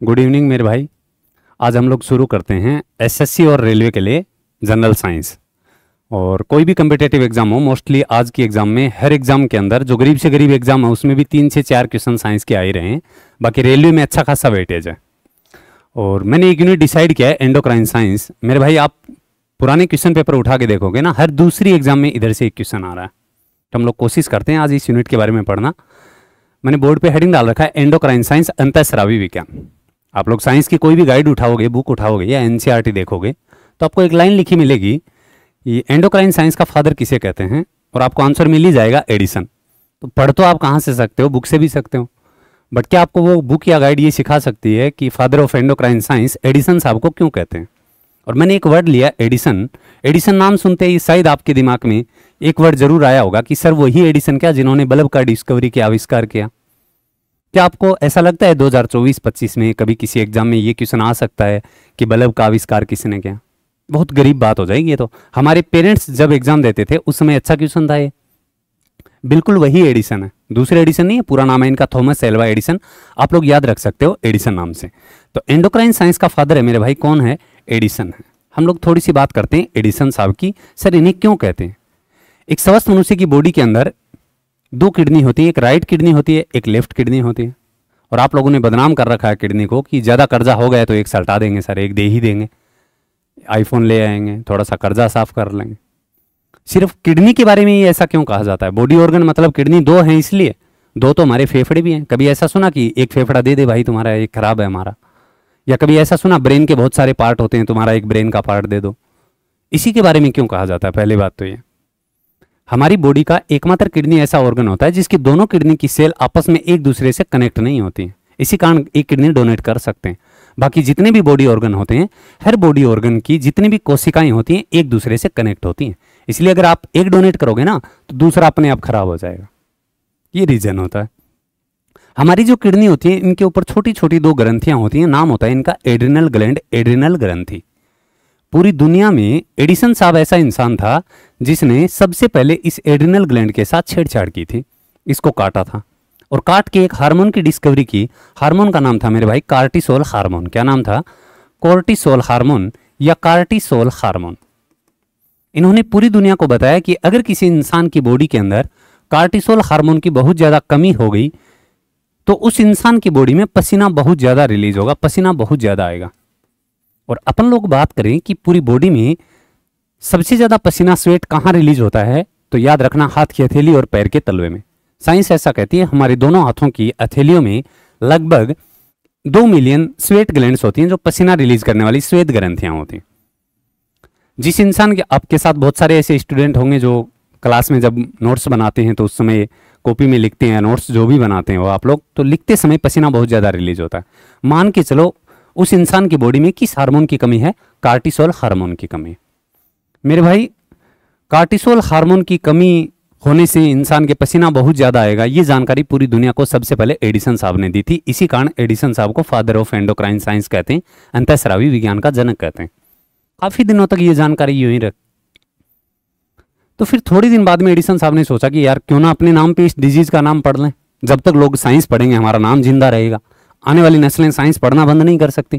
Good evening मेरे भाई। आज हम लोग शुरू करते हैं एसएससी और रेलवे के लिए जनरल साइंस। और कोई भी कम्पिटेटिव एग्जाम हो, मोस्टली आज की एग्जाम में हर एग्जाम के अंदर जो गरीब से गरीब एग्जाम है उसमें भी 3 से 4 क्वेश्चन साइंस के आ ही रहे हैं। बाकी रेलवे में अच्छा खासा वेटेज है। और मैंने एक यूनिट डिसाइड किया है, एंडोक्राइन साइंस। मेरे भाई आप पुराने क्वेश्चन पेपर उठा के देखोगे ना, हर दूसरी एग्जाम में इधर से एक क्वेश्चन आ रहा है। तो हम लोग कोशिश करते हैं आज इस यूनिट के बारे में पढ़ना। मैंने बोर्ड पे हेडिंग डाल रखा है एंडोक्राइन साइंस अंतःस्रावी विज्ञान। आप लोग साइंस की कोई भी गाइड उठाओगे, बुक उठाओगे या एनसीईआरटी देखोगे तो आपको एक लाइन लिखी मिलेगी, ये एंडोक्राइन साइंस का फादर किसे कहते हैं, और आपको आंसर मिल ही जाएगा एडिसन। तो पढ़ तो आप कहाँ से सकते हो, बुक से भी सकते हो, बट क्या आपको वो बुक या गाइड ये सिखा सकती है कि father of endocrine science Edison साहब को क्यों कहते हैं। और मैंने एक वर्ड लिया एडिसन। एडिसन नाम सुनते ही शायद आपके दिमाग में एक वर्ड जरूर आया होगा कि सर वही एडिसन क्या जिन्होंने बल्ब का डिस्कवरी के आविष्कार किया। क्या आपको ऐसा लगता है 2024-25 में कभी किसी एग्जाम में ये क्वेश्चन आ सकता है कि बल्ब का आविष्कार किसने किया? बहुत गरीब बात हो जाएगी ये तो। हमारे पेरेंट्स जब एग्जाम देते थे उस समय अच्छा क्वेश्चन था ये। बिल्कुल वही एडिसन है, दूसरे एडिसन नहीं है। पूरा नाम है इनका थॉमस एल्वा एडिसन। आप लोग याद रख सकते हो एडिसन नाम से। तो एंडोक्राइन साइंस का फादर है मेरे भाई, कौन है? एडिसन है। हम लोग थोड़ी सी बात करते हैं एडिसन साहब की। सर इन्हें क्यों कहते हैं? एक स्वस्थ मनुष्य की बॉडी के अंदर 2 किडनी होती है, एक राइट किडनी होती है, एक लेफ्ट किडनी होती है। और आप लोगों ने बदनाम कर रखा है किडनी को कि ज़्यादा कर्जा हो गया तो एक सल्टा देंगे सर, एक दे ही देंगे, आईफोन ले आएंगे, थोड़ा सा कर्जा साफ कर लेंगे। सिर्फ किडनी के बारे में ही ऐसा क्यों कहा जाता है? बॉडी ऑर्गन मतलब किडनी 2 हैं इसलिए। 2 तो हमारे फेफड़े भी हैं। कभी ऐसा सुना कि एक फेफड़ा दे दे भाई तुम्हारा, एक खराब है हमारा? या कभी ऐसा सुना ब्रेन के बहुत सारे पार्ट होते हैं, तुम्हारा एक ब्रेन का पार्ट दे दो? इसी के बारे में क्यों कहा जाता है? पहली बात तो ये, हमारी बॉडी का एकमात्र किडनी ऐसा ऑर्गन होता है जिसकी दोनों किडनी की सेल आपस में एक दूसरे से कनेक्ट नहीं होती। इसी कारण एक किडनी डोनेट कर सकते हैं। बाकी जितने भी बॉडी ऑर्गन होते हैं, हर बॉडी ऑर्गन की जितनी भी कोशिकाएं होती हैं एक दूसरे से कनेक्ट होती हैं। इसलिए अगर आप एक डोनेट करोगे ना तो दूसरा अपने आप खराब हो जाएगा। ये रीजन होता है। हमारी जो किडनी होती है इनके ऊपर छोटी छोटी 2 ग्रंथियां होती हैं। नाम होता है इनका एड्रिनल ग्लैंड, एड्रिनल ग्रंथि। पूरी दुनिया में एडिसन साहब ऐसा इंसान था जिसने सबसे पहले इस एड्रिनल ग्लैंड के साथ छेड़छाड़ की थी, इसको काटा था और काट के एक हार्मोन की डिस्कवरी की। हार्मोन का नाम था मेरे भाई कार्टिसोल हार्मोन। क्या नाम था? कोर्टिसोल हार्मोन या कार्टिसोल हार्मोन। इन्होंने पूरी दुनिया को बताया कि अगर किसी इंसान की बॉडी के अंदर कार्टिसोल हार्मोन की बहुत ज्यादा कमी हो गई तो उस इंसान की बॉडी में पसीना बहुत ज्यादा रिलीज होगा, पसीना बहुत ज्यादा आएगा। और अपन लोग बात करें कि पूरी बॉडी में सबसे ज्यादा पसीना स्वेट कहाँ रिलीज होता है, तो याद रखना हाथ की हथेली और पैर के तलवे में। साइंस ऐसा कहती है हमारे दोनों हाथों की हथेलियों में लगभग 2 मिलियन स्वेट ग्लैंड्स होती हैं, जो पसीना रिलीज करने वाली श्वेत ग्रंथियां होती हैं। जिस इंसान के आपके साथ बहुत सारे ऐसे स्टूडेंट होंगे जो क्लास में जब नोट्स बनाते हैं तो उस समय कॉपी में लिखते हैं, नोट्स जो भी बनाते हैं वो आप लोग, तो लिखते समय पसीना बहुत ज्यादा रिलीज होता है। मान के चलो उस इंसान की बॉडी में किस हार्मोन की कमी है? कार्टिसोल हार्मोन की कमी। मेरे भाई कार्टिसोल हार्मोन की कमी होने से इंसान के पसीना बहुत ज्यादा आएगा। ये जानकारी पूरी दुनिया को सबसे पहले एडिसन साहब ने दी थी। इसी कारण एडिसन साहब को फादर ऑफ एंडोक्राइन साइंस कहते हैं, अंतःस्रावी विज्ञान का जनक कहते हैं। काफी दिनों तक ये जानकारी यूं ही रख। तो फिर थोड़ी दिन बाद में एडिसन साहब ने सोचा कि यार क्यों ना अपने नाम पे इस डिजीज का नाम पढ़ लें। जब तक लोग साइंस पढ़ेंगे हमारा नाम जिंदा रहेगा, आने वाली नस्लें साइंस पढ़ना बंद नहीं कर सकती,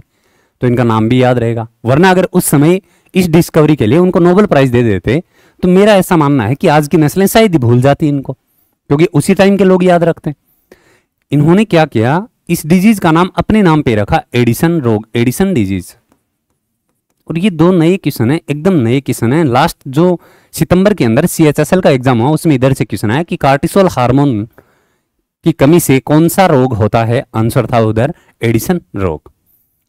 तो इनका नाम भी याद रहेगा। वरना अगर उस समय इस डिस्कवरी के लिए उनको नोबेल प्राइज दे देते तो मेरा ऐसा मानना है कि आज की नस्लें शायद ही भूल जाती इनको, क्योंकि उसी टाइम के लोग याद रखते हैं। इन्होंने क्या किया, इस डिजीज का नाम अपने नाम पे रखा, एडिसन रोग, एडिसन डिजीज। और ये 2 नए क्वेश्चन है, एकदम नए क्वेश्चन है। लास्ट जो सितंबर के अंदर CHSL का एग्जाम हुआ उसमें इधर से क्वेश्चन आया कि कार्टिसोल हार्मोन की कमी से कौन सा रोग होता है? आंसर था उधर एडिसन रोग।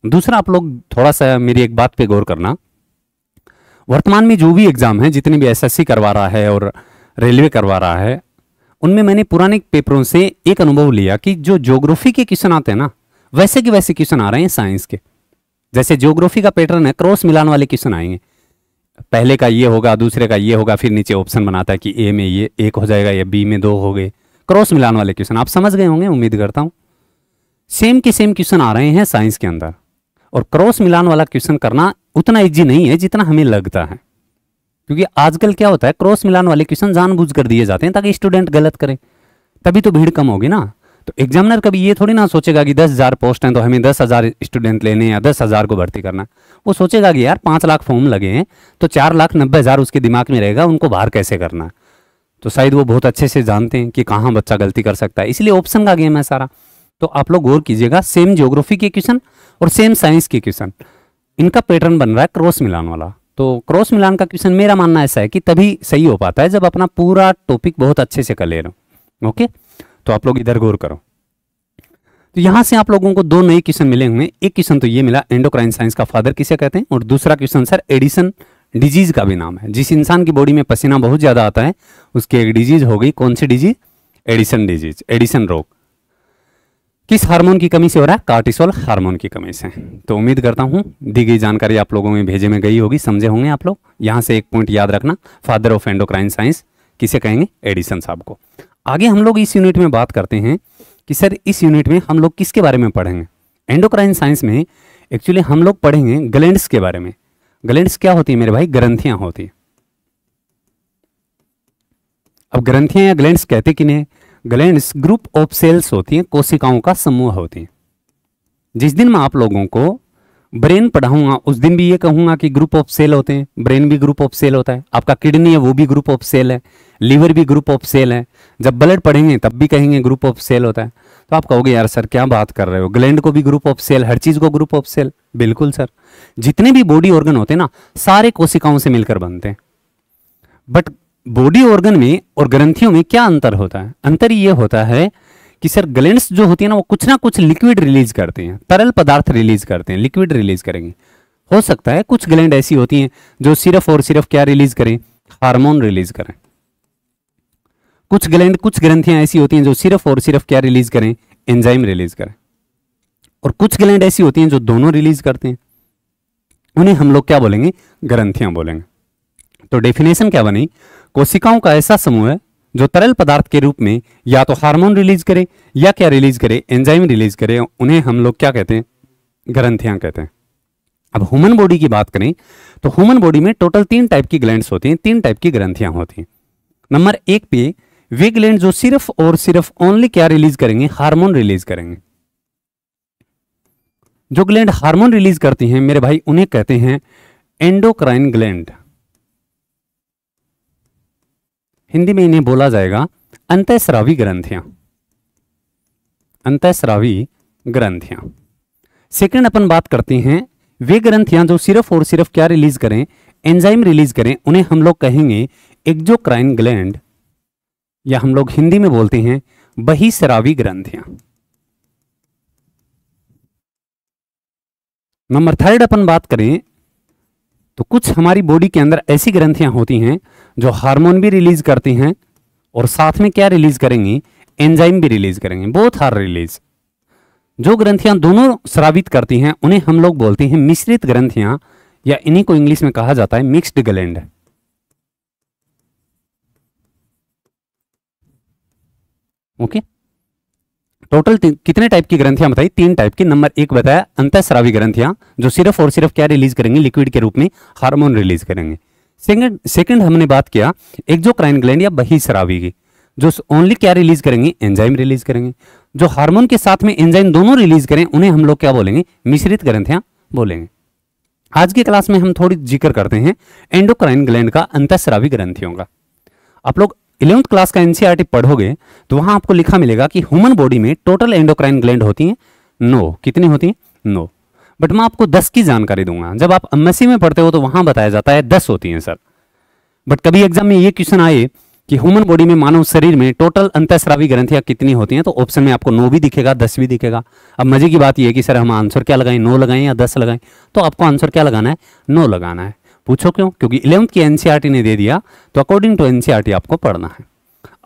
दूसरा, आप लोग थोड़ा सा मेरी एक बात पे गौर करना। वर्तमान में जो भी एग्जाम है, जितनी भी SSC करवा रहा है और रेलवे करवा रहा है, उनमें मैंने पुराने पेपरों से एक अनुभव लिया कि जो ज्योग्राफी के क्वेश्चन आते हैं ना, वैसे के वैसे क्वेश्चन आ रहे हैं साइंस के। जैसे ज्योग्राफी का पैटर्न है, क्रॉस मिलान वाले क्वेश्चन आएंगे। पहले का ये होगा, दूसरे का ये होगा, फिर नीचे ऑप्शन बनाता है कि ए में ये 1 हो जाएगा या बी में 2 हो गए। क्रॉस मिलान वाले क्वेश्चन आप समझ गए होंगे, उम्मीद करता हूं। सेम के सेम क्वेश्चन आ रहे हैं साइंस के अंदर। और क्रॉस मिलान वाला क्वेश्चन करना उतना इजी नहीं है जितना हमें लगता है, क्योंकि आजकल क्या होता है, क्रॉस मिलान वाले क्वेश्चन जानबूझ कर दिए जाते हैं ताकि स्टूडेंट गलत करे, तभी तो भीड़ कम होगी ना। तो एग्जामिनर कभी ये थोड़ी ना सोचेगा कि 10,000 पोस्ट हैं तो हमें 10,000 स्टूडेंट लेने हैं या 10,000 को भर्ती करना है। वो सोचेगा कि यार 5 लाख फॉर्म लगे हैं तो 4,90,000 उसके दिमाग में रहेगा, उनको बाहर कैसे करना है। तो शायद वो बहुत अच्छे से जानते हैं कि कहाँ बच्चा गलती कर सकता है, इसलिए ऑप्शन का गेम है सारा। तो आप लोग गौर कीजिएगा, सेम ज्योग्राफी के क्वेश्चन और सेम साइंस के क्वेश्चन, इनका पैटर्न बन रहा है क्रॉस मिलान वाला। तो क्रॉस मिलान का क्वेश्चन मेरा मानना ऐसा है कि तभी सही हो पाता है जब अपना पूरा टॉपिक बहुत अच्छे से कर ले रहे हो। ओके, तो आप लोग इधर गौर करो। तो यहां से आप लोगों को 2 नए क्वेश्चन मिले होंगे। एक क्वेश्चन तो ये मिला, एंडोक्राइन साइंस का फादर किसे कहते हैं, और दूसरा क्वेश्चन सर एडिसन डिजीज का भी नाम है। जिस इंसान की बॉडी में पसीना बहुत ज्यादा आता है उसकी एक डिजीज हो गई, कौन सी डिजीज, एडिसन डिजीज, एडिसन रोग। किस हार्मोन की कमी से हो रहा है, कार्टिसोल हार्मोन की कमी से। तो उम्मीद करता हूं दी गई जानकारी आप लोगों में भेजे में गई होगी, समझे होंगे आप लोग। यहां से एक पॉइंट याद रखना, फादर ऑफ एंडोक्राइन साइंस किसे कहेंगे, एडिसन साहब को। आगे हम लोग इस यूनिट में बात करते हैं कि सर इस यूनिट में हम लोग किसके बारे में पढ़ेंगे। एंडोक्राइन साइंस में एक्चुअली हम लोग पढ़ेंगे ग्लैंड्स के बारे में। ग्लैंड्स क्या होती है मेरे भाई, ग्रंथियां होती है। अब ग्रंथियां या ग्लैंड्स कहते किन्हें, ग्लैंड्स ग्रुप ऑफ सेल्स होती हैं, कोशिकाओं का समूह होती है। जिस दिन मैं आप लोगों को ब्रेन पढ़ाऊंगा उस दिन भी ये कहूंगा कि ग्रुप ऑफ सेल होते हैं, ब्रेन भी ग्रुप ऑफ सेल होता है, आपका किडनी है वो भी ग्रुप ऑफ सेल है, लीवर भी ग्रुप ऑफ सेल है। जब ब्लड पढ़ेंगे तब भी कहेंगे ग्रुप ऑफ सेल होता है। तो आप कहोगे यार सर क्या बात कर रहे हो, ग्लैंड को भी ग्रुप ऑफ सेल, हर चीज को ग्रुप ऑफ सेल। बिल्कुल सर, जितने भी बॉडी ऑर्गन होते हैं ना सारे कोशिकाओं से मिलकर बनते हैं। बट बॉडी ऑर्गन में और ग्रंथियों में क्या अंतर होता है, अंतर ये होता है कि सर ग्लैंड्स जो होती है ना वो कुछ ना कुछ लिक्विड रिलीज करते हैं, तरल पदार्थ रिलीज करते हैं, लिक्विड रिलीज करेंगे। हो सकता है कुछ ग्लैंड ऐसी होती हैं जो सिर्फ और सिर्फ क्या रिलीज करें, हार्मोन रिलीज करें। कुछ ग्लैंड, कुछ ग्रंथियां ऐसी होती हैं जो सिर्फ और सिर्फ क्या रिलीज करें, एंजाइम रिलीज करें। और कुछ ग्लैंड ऐसी होती हैं जो दोनों रिलीज करते हैं, उन्हें हम लोग क्या बोलेंगे, ग्रंथियां बोलेंगे। तो डेफिनेशन क्या बनी, कोशिकाओं का ऐसा समूह है जो तरल पदार्थ के रूप में या तो हार्मोन रिलीज करे या क्या रिलीज करे, एंजाइम रिलीज करे, उन्हें हम लोग क्या कहते हैं, ग्रंथियां कहते हैं। अब ह्यूमन बॉडी की बात करें तो ह्यूमन बॉडी में टोटल 3 टाइप की ग्लैंड्स होती हैं, 3 टाइप की ग्रंथियां होती हैं। नंबर 1 पे वे ग्लैंड जो सिर्फ और सिर्फ ओनली क्या रिलीज करेंगे, हार्मोन रिलीज करेंगे। जो ग्लैंड हार्मोन रिलीज करती हैं मेरे भाई उन्हें कहते हैं एंडोक्राइन ग्लैंड। हिंदी में इन्हें बोला जाएगा अंतःस्रावी ग्रंथियां, अंतःस्रावी ग्रंथियां। सेकंड अपन बात करते हैं वे ग्रंथियां जो सिर्फ और सिर्फ क्या रिलीज करें, एंजाइम रिलीज करें, उन्हें हम लोग कहेंगे एक्सोक्राइन ग्लैंड, या हम लोग हिंदी में बोलते हैं बहिस्रावी ग्रंथियां। नंबर 3 अपन बात करें तो कुछ हमारी बॉडी के अंदर ऐसी ग्रंथियां होती हैं जो हार्मोन भी रिलीज करती हैं और साथ में क्या रिलीज करेंगी, एंजाइम भी रिलीज करेंगे, बोथ आर रिलीज। जो ग्रंथियां दोनों स्रावित करती हैं उन्हें हम लोग बोलते हैं मिश्रित ग्रंथियां, या इन्हीं को इंग्लिश में कहा जाता है मिक्स्ड ग्लैंड। ओके, टोटल कितने टाइप की ग्रंथियां बताई, 3 टाइप की। नंबर 1 बताया अंतःस्रावी ग्रंथियां जो सिर्फ और सिर्फ क्या रिलीज करेंगे, लिक्विड के रूप में हार्मोन रिलीज करेंगे। सेकंड हमने बात किया एक्सोक्राइन ग्लैंड या बहिस्रावी की, जो ओनली क्या रिलीज करेंगे, एंजाइम रिलीज करेंगे। जो हार्मोन के साथ में एंजाइम दोनों रिलीज करें उन्हें हम लोग क्या बोलेंगे, मिश्रित ग्रंथियां बोलेंगे। आज की क्लास में हम थोड़ी जिक्र करते हैं एंडोक्राइन ग्लैंड का, अंतःस्रावी ग्रंथियों का। आप लोग 11th क्लास का एनसीईआरटी पढ़ोगे तो वहां आपको लिखा मिलेगा कि ह्यूमन बॉडी में टोटल एंडोक्राइन ग्लैंड होती हैं 9। कितनी होती हैं, 9। बट मैं आपको 10 की जानकारी दूंगा। जब आप एमएससी में पढ़ते हो तो वहां बताया जाता है 10 होती हैं सर। बट कभी एग्जाम में ये क्वेश्चन आए कि ह्यूमन बॉडी में, मानव शरीर में टोटल अंतःस्रावी ग्रंथियां कितनी होती हैं, तो ऑप्शन में आपको 9 भी दिखेगा, 10 भी दिखेगा। अब मजे की बात यह है कि सर हम आंसर क्या लगाएं, 9 लगाएं या 10 लगाएं, तो आपको आंसर क्या लगाना है, 9 लगाना है। पूछो क्यों, क्योंकि 11th की एनसीईआरटी ने दे दिया, तो अकॉर्डिंग टू एनसीईआरटी आपको पढ़ना है।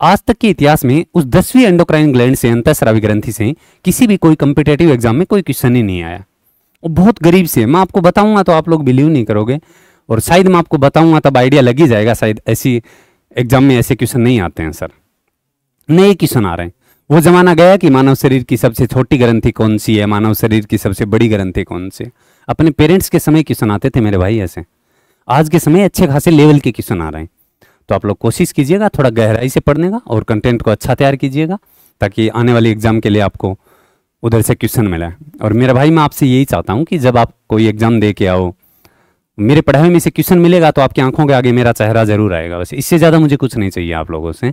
आज तक के इतिहास में उस 10वीं एंडोक्राइन ग्लैंड से, अंतःस्रावी ग्रंथि से किसी भी कोई कंपिटेटिव एग्जाम में कोई क्वेश्चन ही नहीं आया। वो बहुत गरीब से, मैं आपको बताऊंगा तो आप लोग बिलीव नहीं करोगे, और शायद मैं आपको बताऊंगा तब आइडिया लग ही जाएगा, शायद ऐसी एग्जाम में ऐसे क्वेश्चन नहीं आते हैं सर, नए क्वेश्चन आ रहे हैं। वो जमाना गया कि मानव शरीर की सबसे छोटी ग्रंथि कौन सी है, मानव शरीर की सबसे बड़ी ग्रंथि कौन सी है। अपने पेरेंट्स के समय क्वेश्चन आते थे मेरे भाई ऐसे, आज के समय अच्छे खासे लेवल के क्वेश्चन आ रहे हैं। तो आप लोग कोशिश कीजिएगा थोड़ा गहराई से पढ़ने का और कंटेंट को अच्छा तैयार कीजिएगा, ताकि आने वाली एग्जाम के लिए आपको उधर से क्वेश्चन मिला है। और मेरा भाई मैं आपसे यही चाहता हूँ कि जब आप कोई एग्जाम दे के आओ, मेरे पढ़ाई में से क्वेश्चन मिलेगा तो आपकी आंखों के आगे मेरा चेहरा जरूर आएगा, बस इससे ज़्यादा मुझे कुछ नहीं चाहिए आप लोगों से।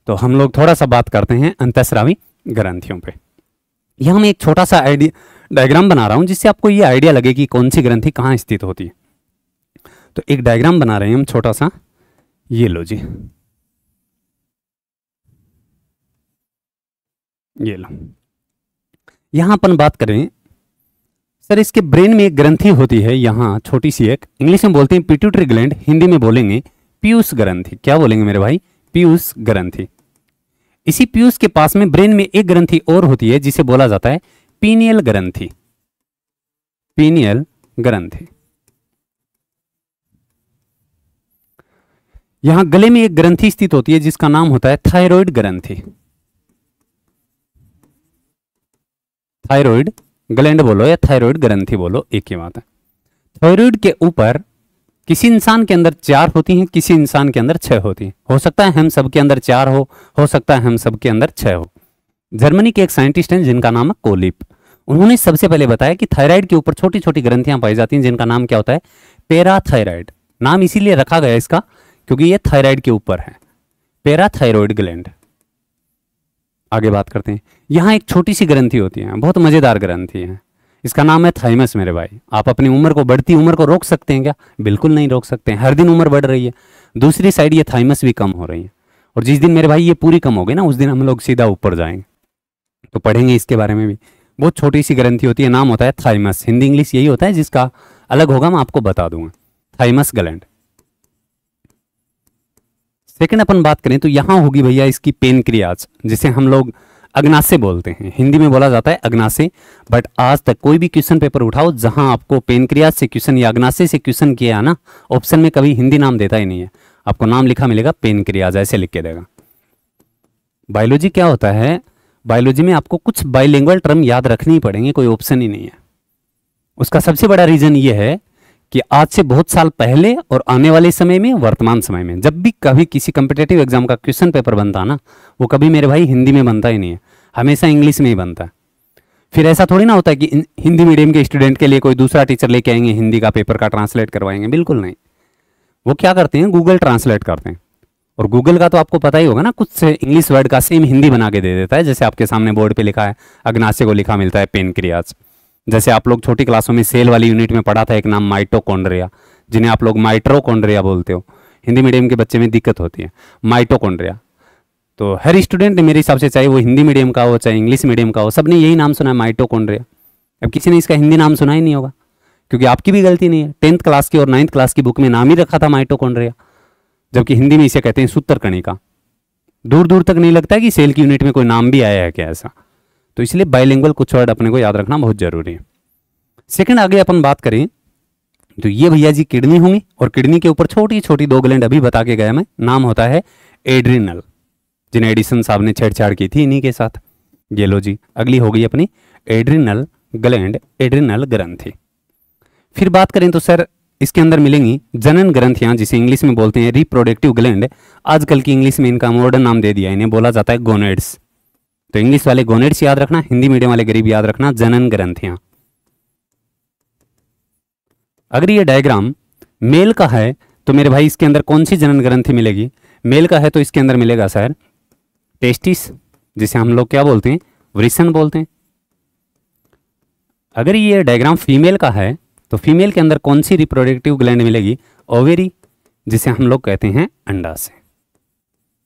तो हम लोग थोड़ा सा बात करते हैं अंतःस्रावी ग्रंथियों पे। यहाँ मैं एक छोटा सा डायग्राम बना रहा हूँ जिससे आपको ये आइडिया लगे कि कौन सी ग्रंथि कहाँ स्थित होती है। तो एक डायग्राम बना रहे हैं हम छोटा सा, ये लो जी, ये लो। यहां अपन बात करें सर, इसके ब्रेन में एक ग्रंथि होती है यहाँ छोटी सी एक, इंग्लिश में बोलते हैं पिट्यूटरी ग्लैंड, हिंदी में बोलेंगे पीयूष ग्रंथि। क्या बोलेंगे मेरे भाई? पीयूष ग्रंथि। इसी पीयूष के पास में ब्रेन में एक ग्रंथि और होती है जिसे बोला जाता है पीनियल ग्रंथि। पीनियल ग्रंथि। यहां गले में एक ग्रंथि स्थित होती है जिसका नाम होता है थायराइड ग्रंथि। थायराइड ग्लैंड बोलो या थायराइड ग्रंथि बोलो, एक ही बात है। थायराइड के ऊपर किसी इंसान के अंदर 4 होती हैं, किसी इंसान के अंदर 6 होती हैं। हो सकता है हम सबके अंदर 4 हो सकता है हम सबके अंदर 6 हो। जर्मनी के एक साइंटिस्ट हैं जिनका नाम है कोलिप, उन्होंने सबसे पहले बताया कि थायराइड के ऊपर छोटी छोटी ग्रंथियां पाई जाती हैं जिनका नाम क्या होता है? पैराथायराइड। नाम इसीलिए रखा गया इसका क्योंकि ये थायराइड के ऊपर है, पैराथायराइड ग्लैंड। आगे बात करते हैं। यहां एक छोटी सी ग्रंथि होती है, बहुत मजेदार ग्रंथि है, इसका नाम है थाइमस। मेरे भाई आप अपनी उम्र को, बढ़ती उम्र को रोक सकते हैं क्या? बिल्कुल नहीं रोक सकते हैं, हर दिन उम्र बढ़ रही है। दूसरी साइड ये थाइमस भी कम हो रही है, और जिस दिन मेरे भाई ये पूरी कम हो गई ना उस दिन हम लोग सीधा ऊपर जाएंगे, तो पढ़ेंगे इसके बारे में भी। बहुत छोटी सी ग्रंथि होती है, नाम होता है थाइमस। हिंदी इंग्लिश यही होता है, जिसका अलग होगा मैं आपको बता दूंगा। Thymus gland. सेकंड अपन बात करें तो यहां होगी भैया इसकी पेनक्रियाज, जिसे हम लोग अग्नाशय बोलते हैं, हिंदी में बोला जाता है अग्नाशय। बट आज तक कोई भी क्वेश्चन पेपर उठाओ जहां आपको पेनक्रियाज से क्वेश्चन या अग्नाशय से क्वेश्चन किया ना, ऑप्शन में कभी हिंदी नाम देता ही नहीं है, आपको नाम लिखा मिलेगा पेनक्रियाज, ऐसे लिख के देगा। बायोलॉजी क्या होता है? बायोलॉजी में आपको कुछ बाइलिंगुअल टर्म याद रखनी ही पड़ेंगे, कोई ऑप्शन ही नहीं है। उसका सबसे बड़ा रीजन ये है कि आज से बहुत साल पहले और आने वाले समय में, वर्तमान समय में, जब भी कभी किसी कॉम्पिटिटिव एग्जाम का क्वेश्चन पेपर बनता ना, वो कभी मेरे भाई हिंदी में बनता ही नहीं है, हमेशा इंग्लिश में ही बनता है। फिर ऐसा थोड़ी ना होता है कि हिंदी मीडियम के स्टूडेंट के लिए कोई दूसरा टीचर लेके आएंगे, हिंदी का पेपर का ट्रांसलेट करवाएंगे, बिल्कुल नहीं। वो क्या करते हैं? गूगल ट्रांसलेट करते हैं, और गूगल का तो आपको पता ही होगा ना, कुछ से इंग्लिश वर्ड का सेम हिंदी बना के दे देता है। जैसे आपके सामने बोर्ड पे लिखा है अग्नाशय को लिखा मिलता है पेनक्रियाज। जैसे आप लोग छोटी क्लासों में सेल वाली यूनिट में पढ़ा था एक नाम माइटोकॉन्ड्रिया, जिन्हें आप लोग माइट्रोकॉन्ड्रिया बोलते हो। हिंदी मीडियम के बच्चे में दिक्कत होती है, माइटोकॉन्ड्रिया। तो हर स्टूडेंट ने मेरे हिसाब से, चाहे वो हिंदी मीडियम का हो चाहे इंग्लिश मीडियम का हो, सबने यही नाम सुना है माइटोकॉन्ड्रिया। अब किसी ने इसका हिंदी नाम सुना ही नहीं होगा, क्योंकि आपकी भी गलती नहीं है। 10th क्लास की और 9th क्लास की बुक में नाम ही रखा था माइटोकॉन्ड्रिया, जबकि हिंदी में इसे कहते हैं सूत्रकणिका। दूर दूर तक नहीं लगता है कि सेल की यूनिट में कोई नाम भी आया है क्या ऐसा। तो इसलिए बाइलिंगुअल कुछ वर्ड अपने को याद रखना बहुत जरूरी है। सेकंड, आगे अपन बात करें तो ये भैया जी किडनी होंगी, और किडनी के ऊपर छोटी छोटी 2 ग्लैंड अभी बता के गया मैं, नाम होता है एड्रिनल, जिन्हें एडिसन साहब ने छेड़छाड़ की थी इन्हीं के साथ। ये लो जी, अगली हो गई अपनी एड्रिनल ग्लैंड, एड्रिनल ग्रंथि। फिर बात करें तो सर इसके अंदर मिलेंगी जनन ग्रंथियां, जिसे इंग्लिश में बोलते हैं रिप्रोडक्टिव ग्लैंड। आजकल की इंग्लिश में इनका मॉडर्न नाम दे दिया, इन्हें बोला जाता है गोनेड्स। तो इंग्लिश वाले गोनेड्स याद रखना, हिंदी मीडियम वाले गरीब याद रखना जनन ग्रंथियां। अगर ये डायग्राम मेल का है तो मेरे भाई इसके अंदर कौन सी जनन ग्रंथि मिलेगी? मेल का है तो इसके अंदर मिलेगा सर टेस्टिस, जिसे हम लोग क्या बोलते हैं? वृषण बोलते हैं। अगर ये डायग्राम फीमेल का है तो फीमेल के अंदर कौन सी रिप्रोडक्टिव ग्लैंड मिलेगी? ओवेरी, जिसे हम लोग कहते हैं अंडाशय।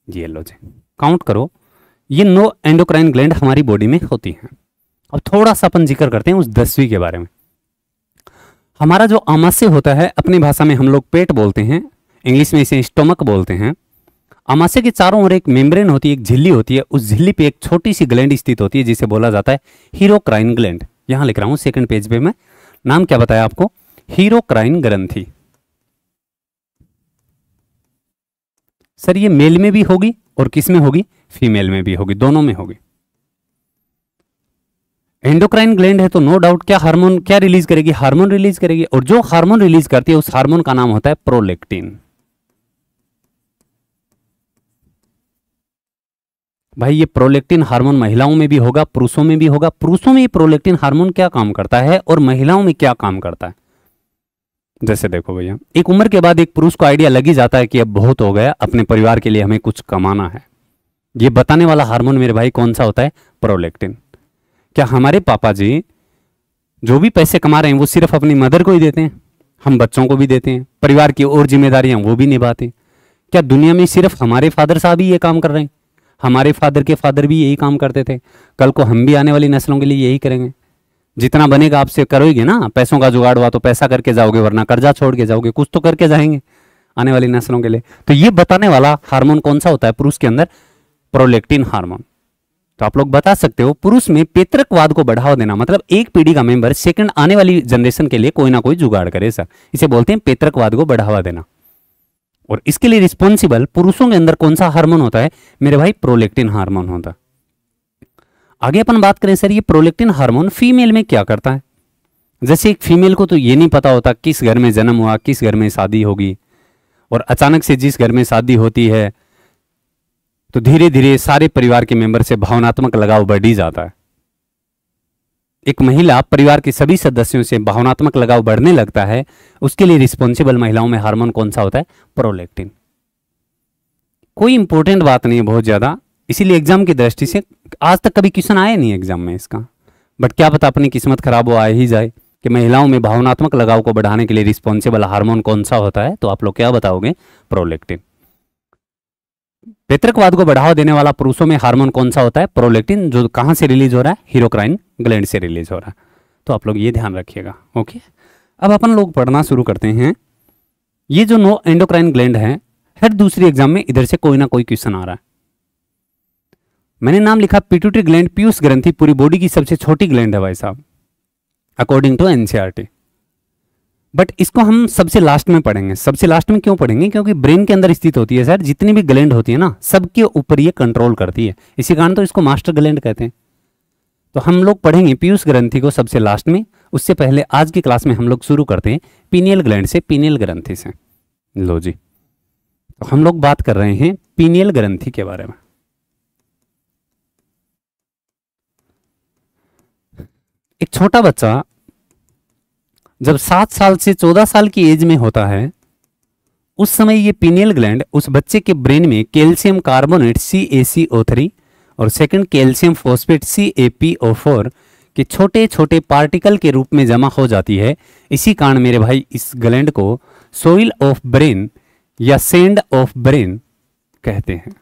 ये लो जी, काउंट करो, ये 9 एंडोक्राइन ग्लैंड हमारी बॉडी में होती हैं। अब थोड़ा सा अपन जिक्र करते हैं उस 10वीं के बारे में। हमारा जो आमाशय होता है, अपनी भाषा में हम लोग पेट बोलते हैं, इंग्लिश में इसे स्टोमक बोलते हैं। आमाशय के चारों ओर एक मेम्ब्रेन होती है, एक झिल्ली होती है, उस झिल्ली पे एक छोटी सी ग्लैंड स्थित होती है जिसे बोला जाता है हीरोक्राइन ग्लैंड। यहां लिख रहा हूं सेकंड पेज पे मैं, नाम क्या बताया आपको? हीरोक्राइन ग्रंथि। सर ये मेल में भी होगी और किस में होगी? फीमेल में भी होगी, दोनों में होगी। एंडोक्राइन ग्लैंड है तो नो डाउट क्या हार्मोन क्या रिलीज करेगी? हार्मोन रिलीज करेगी, और जो हार्मोन रिलीज करती है उस हार्मोन का नाम होता है प्रोलैक्टिन। भाई ये प्रोलेक्टिन हार्मोन महिलाओं में भी होगा, पुरुषों में भी होगा। पुरुषों में ये प्रोलेक्टिन हार्मोन क्या काम करता है और महिलाओं में क्या काम करता है, जैसे देखो भैया, एक उम्र के बाद एक पुरुष को आइडिया लग ही जाता है कि अब बहुत हो गया, अपने परिवार के लिए हमें कुछ कमाना है। ये बताने वाला हार्मोन मेरे भाई कौन सा होता है, प्रोलेक्टिन। क्या हमारे पापा जी जो भी पैसे कमा रहे हैं वो सिर्फ अपनी मदर को ही देते हैं? हम बच्चों को भी देते हैं, परिवार की और जिम्मेदारियां वो भी निभाते हैं। क्या दुनिया में सिर्फ हमारे फादर साहब ही ये काम कर रहे हैं? हमारे फादर के फादर भी यही काम करते थे, कल को हम भी आने वाली नस्लों के लिए यही करेंगे। जितना बनेगा आपसे करोगे ना, पैसों का जुगाड़ हुआ तो पैसा करके जाओगे, वरना कर्जा छोड़ के जाओगे, कुछ तो करके जाएंगे आने वाली नस्लों के लिए। तो ये बताने वाला हार्मोन कौन सा होता है पुरुष के अंदर, प्रोलेक्टिन हार्मोन। तो आप लोग बता सकते हो पुरुष में पैतृकवाद को बढ़ावा देना, मतलब एक पीढ़ी का मेंबर सेकंड आने वाली जनरेशन के लिए कोई ना कोई जुगाड़ करे सर, इसे बोलते हैं पैतृकवाद को बढ़ावा देना। और इसके लिए रिस्पॉन्सिबल पुरुषों के अंदर कौन सा हार्मोन होता है मेरे भाई, प्रोलेक्टिन हार्मोन होता है। आगे अपन बात करें सर, ये प्रोलेक्टिन हार्मोन फीमेल में क्या करता है। जैसे एक फीमेल को तो ये नहीं पता होता किस घर में जन्म हुआ, किस घर में शादी होगी, और अचानक से जिस घर में शादी होती है तो धीरे धीरे सारे परिवार के मेंबर से भावनात्मक लगाव बढ़ ही जाता है। एक महिला परिवार के सभी सदस्यों से भावनात्मक लगाव बढ़ने लगता है, उसके लिए रिस्पॉन्सिबल महिलाओं में हार्मोन कौन सा होता है, प्रोलेक्टिन। कोई इंपॉर्टेंट बात नहीं है बहुत ज्यादा, इसीलिए एग्जाम की दृष्टि से आज तक कभी क्वेश्चन आया नहीं एग्जाम में इसका, बट क्या पता अपनी किस्मत खराब हो आ ही जाए कि महिलाओं में भावनात्मक लगाव को बढ़ाने के लिए रिस्पॉन्सिबल हार्मोन कौन सा होता है, तो आप लोग क्या बताओगे, प्रोलेक्टिन। पैतृकवाद को बढ़ावा देने वाला पुरुषों में हार्मोन कौन सा होता है, प्रोलेक्टिन, जो कहां से रिलीज हो रहा है, हीरोक्राइन ग्लैंड से रिलीज हो रहा है। तो आप लोग ये ध्यान रखिएगा। ओके, अब अपन लोग पढ़ना शुरू करते हैं। ये जो नो एंडोक्राइन ग्लैंड है, हर दूसरी एग्जाम में इधर से कोई ना कोई क्वेश्चन आ रहा है। मैंने नाम लिखा पिट्यूटरी ग्लैंड, पीयूष ग्रंथि पूरी बॉडी की सबसे छोटी ग्लैंड है भाई साहब, अकॉर्डिंग टू एनसीईआरटी। बट इसको हम सबसे लास्ट में पढ़ेंगे। सबसे लास्ट में क्यों पढ़ेंगे, क्योंकि ब्रेन के अंदर स्थित होती है सर, जितनी भी ग्लैंड होती है ना सबके ऊपर ये कंट्रोल करती है, इसी कारण तो इसको मास्टर ग्लैंड कहते हैं। तो हम लोग पढ़ेंगे पीयूष ग्रंथि को सबसे लास्ट में। उससे पहले आज की क्लास में हम लोग शुरू करते हैं पीनियल ग्लैंड से, पीनियल ग्रंथि से। लो जी, तो हम लोग बात कर रहे हैं पीनियल ग्रंथि के बारे में। एक छोटा बच्चा जब 7 साल से 14 साल की एज में होता है, उस समय ये पीनियल ग्लैंड उस बच्चे के ब्रेन में कैल्शियम कार्बोनेट CaCO3 और सेकंड कैल्शियम फॉस्फेट CaPO4 के छोटे छोटे पार्टिकल के रूप में जमा हो जाती है। इसी कारण मेरे भाई इस ग्लैंड को सोइल ऑफ ब्रेन या सैंड ऑफ ब्रेन कहते हैं।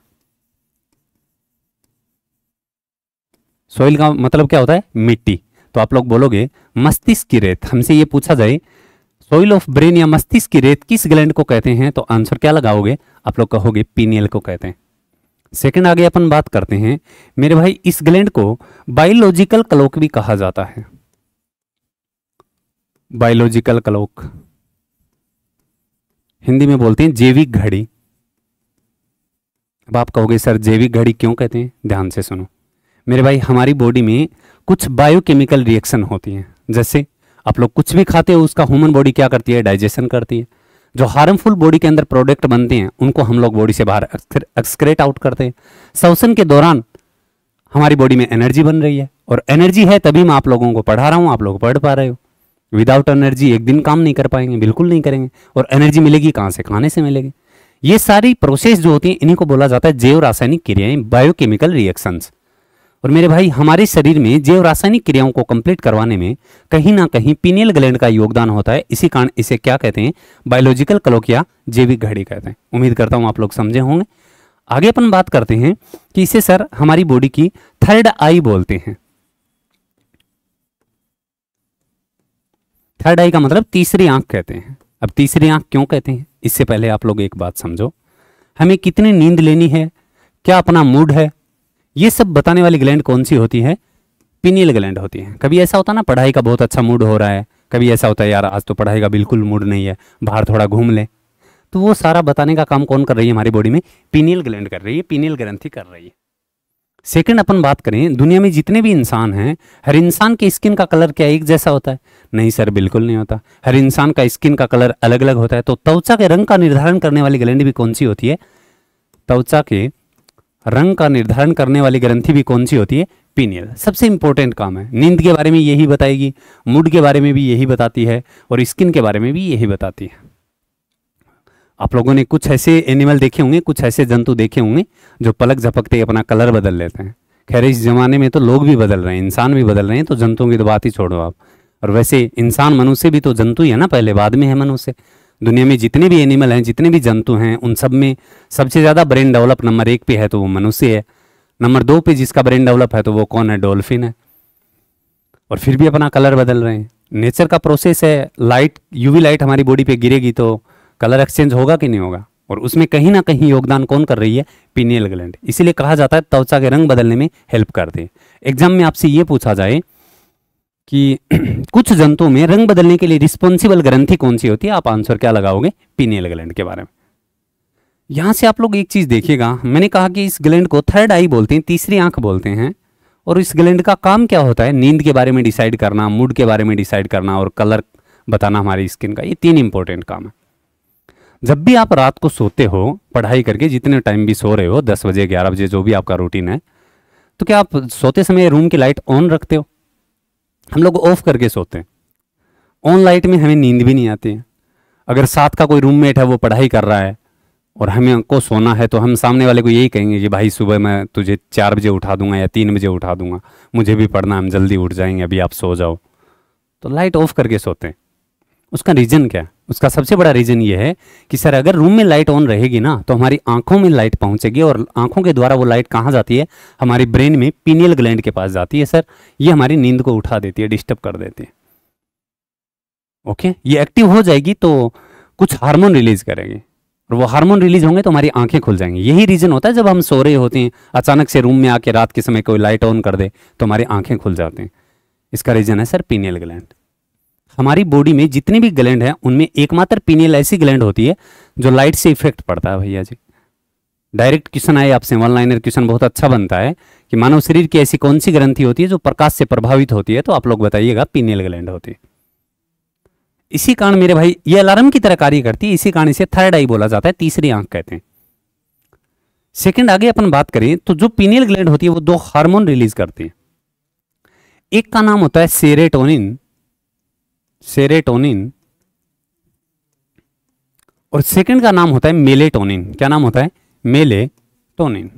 सोइल का मतलब क्या होता है, मिट्टी। तो आप लोग बोलोगे मस्तिष्क की रेत, हमसे ये पूछा जाए सोइल ऑफ ब्रेन या मस्तिष्क की रेत किस ग्लैंड को कहते हैं, तो आंसर क्या लगाओगे, आप लोग कहोगे पीनियल को कहते हैं। सेकंड आगे अपन बात करते हैं मेरे भाई, इस ग्लैंड को बायोलॉजिकल क्लॉक भी कहा जाता है। बायोलॉजिकल क्लॉक हिंदी में बोलते हैं जैविक घड़ी। अब आप कहोगे सर जैविक घड़ी क्यों कहते हैं, ध्यान से सुनो मेरे भाई। हमारी बॉडी में कुछ बायोकेमिकल रिएक्शन होती हैं, जैसे आप लोग कुछ भी खाते हो उसका ह्यूमन बॉडी क्या करती है, डाइजेशन करती है। जो हार्मफुल बॉडी के अंदर प्रोडक्ट बनते हैं उनको हम लोग बॉडी से बाहर एक्सक्रेट आउट करते हैं। श्वसन के दौरान हमारी बॉडी में एनर्जी बन रही है, और एनर्जी है तभी मैं आप लोगों को पढ़ा रहा हूं, आप लोग पढ़ पा रहे हो। विदाउट एनर्जी एक दिन काम नहीं कर पाएंगे, बिल्कुल नहीं करेंगे। और एनर्जी मिलेगी कहां से, खाने से मिलेगी। ये सारी प्रोसेस जो होती है इन्हीं को बोला जाता है जैव रासायनिक क्रियाएं, बायोकेमिकल रिएक्शंस। और मेरे भाई हमारे शरीर में जैव रासायनिक क्रियाओं को कंप्लीट करवाने में कहीं ना कहीं पीनियल ग्लैंड का योगदान होता है। इसी कारण इसे क्या कहते हैं, बायोलॉजिकल क्लॉक या जैविक घड़ी कहते हैं। उम्मीद करता हूं आप लोग समझे होंगे। आगे अपन बात करते हैं कि इसे सर हमारी बॉडी की थर्ड आई बोलते हैं। थर्ड आई का मतलब तीसरी आंख कहते हैं। अब तीसरी आंख क्यों कहते हैं, इससे पहले आप लोग एक बात समझो, हमें कितनी नींद लेनी है, क्या अपना मूड है, ये सब बताने वाली ग्लैंड कौन सी होती है, पीनियल ग्लैंड होती है। कभी ऐसा होता ना पढ़ाई का बहुत अच्छा मूड हो रहा है, कभी ऐसा होता है यार आज तो पढ़ाई का बिल्कुल मूड नहीं है, बाहर थोड़ा घूम ले, तो वो सारा बताने का काम कौन कर रही है हमारी बॉडी में, पीनियल ग्लैंड कर रही है, पीनियल ग्रंथि कर रही है। सेकंड अपन बात करें, दुनिया में जितने भी इंसान हैं हर इंसान के स्किन का कलर क्या एक जैसा होता है, नहीं सर बिल्कुल नहीं होता। हर इंसान का स्किन का कलर अलग अलग होता है। तो त्वचा के रंग का निर्धारण करने वाली ग्लैंड भी कौन सी होती है, त्वचा के रंग का निर्धारण करने वाली ग्रंथि भी कौन सी होती है? पीनियल। सबसे इंपॉर्टेंट काम है, नींद के बारे में यही बताएगी, मूड के बारे में भी यही बताती है, और स्किन के बारे में भी यही बताती है। आप लोगों ने कुछ ऐसे एनिमल देखे होंगे, कुछ ऐसे जंतु देखे होंगे जो पलक झपकते ही अपना कलर बदल लेते हैं। खैर इस जमाने में तो लोग भी बदल रहे हैं, इंसान भी बदल रहे हैं, तो जंतुओं की तो बात ही छोड़ो आप। और वैसे इंसान मनुष्य भी तो जंतु ही है ना, पहले बाद में है मनुष्य। दुनिया में जितने भी एनिमल हैं, जितने भी जंतु हैं, उन सब में सबसे ज़्यादा ब्रेन डेवलप नंबर 1 पे है तो वो मनुष्य है। नंबर 2 पे जिसका ब्रेन डेवलप है तो वो कौन है? डॉल्फिन है। और फिर भी अपना कलर बदल रहे हैं। नेचर का प्रोसेस है, लाइट, यूवी लाइट हमारी बॉडी पे गिरेगी तो कलर एक्सचेंज होगा कि नहीं होगा, और उसमें कहीं ना कहीं योगदान कौन कर रही है? Pineal gland. इसीलिए कहा जाता है त्वचा के रंग बदलने में हेल्प करते हैं। एग्जाम में आपसे ये पूछा जाए कि कुछ जंतुओं में रंग बदलने के लिए रिस्पॉन्सिबल ग्रंथि कौन सी होती है, आप आंसर क्या लगाओगे? पीनियल ग्लैंड के बारे में। यहां से आप लोग एक चीज देखिएगा, मैंने कहा कि इस ग्लैंड को थर्ड आई बोलते हैं, तीसरी आंख बोलते हैं। और इस ग्लैंड का काम क्या होता है? नींद के बारे में डिसाइड करना, मूड के बारे में डिसाइड करना, और कलर बताना हमारी स्किन का। ये 3 इंपॉर्टेंट काम है। जब भी आप रात को सोते हो पढ़ाई करके, जितने टाइम भी सो रहे हो, 10 बजे 11 बजे जो भी आपका रूटीन है, तो क्या आप सोते समय रूम की लाइट ऑन रखते हो? हम लोग ऑफ करके सोते हैं। ऑन लाइट में हमें नींद भी नहीं आती है। अगर साथ का कोई रूममेट है वो पढ़ाई कर रहा है और हमें को सोना है, तो हम सामने वाले को यही कहेंगे कि भाई सुबह मैं तुझे 4 बजे उठा दूंगा या 3 बजे उठा दूंगा, मुझे भी पढ़ना, हम जल्दी उठ जाएंगे, अभी आप सो जाओ। तो लाइट ऑफ करके सोते हैं। उसका रीज़न क्या है? उसका सबसे बड़ा रीज़न ये है कि सर अगर रूम में लाइट ऑन रहेगी ना तो हमारी आंखों में लाइट पहुंचेगी, और आंखों के द्वारा वो लाइट कहाँ जाती है? हमारी ब्रेन में पीनियल ग्लैंड के पास जाती है। सर ये हमारी नींद को उठा देती है, डिस्टर्ब कर देती है। ओके, ये एक्टिव हो जाएगी तो कुछ हार्मोन रिलीज करेगी, और वो हार्मोन रिलीज होंगे तो हमारी आंखें खुल जाएंगी। यही रीज़न होता है जब हम सो रहे होते हैं, अचानक से रूम में आके रात के समय कोई लाइट ऑन कर दे तो हमारी आंखें खुल जाती हैं। इसका रीज़न है सर पीनियल ग्लैंड। हमारी बॉडी में जितने भी ग्लैंड हैं उनमें एकमात्र पीनियल ऐसी ग्लैंड होती है जो लाइट से इफेक्ट पड़ता है। भैया जी डायरेक्ट क्वेश्चन आए आपसे, वन लाइनर क्वेश्चन बहुत अच्छा बनता है कि मानव शरीर की ऐसी कौन सी ग्रंथि होती है जो प्रकाश से प्रभावित होती है, तो आप लोग बताइएगा पीनियल ग्लैंड होती है। इसी कारण मेरे भाई ये अलार्म की तरह कार्य करती है, इसी कारण इसे थर्ड आई बोला जाता है, तीसरी आंख कहते हैं। सेकंड आगे अपन बात करें तो जो पीनियल ग्लैंड होती है वो 2 हार्मोन रिलीज करती है। एक का नाम होता है सेरेटोनिन, सेरेटोनिन, और सेकंड का नाम होता है मेलेटोनिन। क्या नाम होता है? मेलेटोनिन।